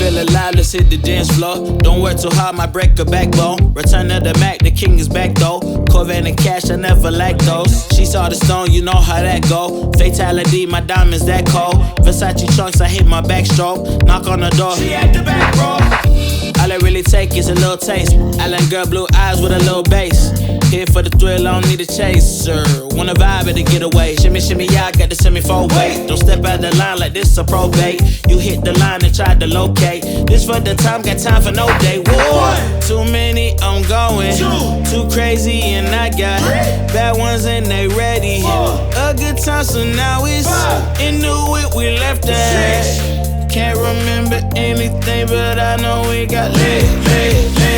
feel alive, let's hit the dance floor. Don't work too hard, might break a backbone. Return of the Mac, the king is back though. Corvette and cash, I never lack those. She saw the stone, you know how that go. Fatality, my diamonds that cold. Versace trunks, I hit my backstroke. Knock on the door, she at the back, bro. All I really take is a little taste. Island girl, blue eyes with a little bass. Here for the thrill, I don't need a chaser. Wanna vibe at the getaway. Shimmy, shimmy, yeah, I got the semi-four weight. Don't step out the line like this a probate. You hit the line and try to locate. This for the time, got time for no day. One, too many, I'm going. Too crazy and I got bad ones and they ready. A good time, so now it's into it, we left that. Can't remember anything, but I know we got lit.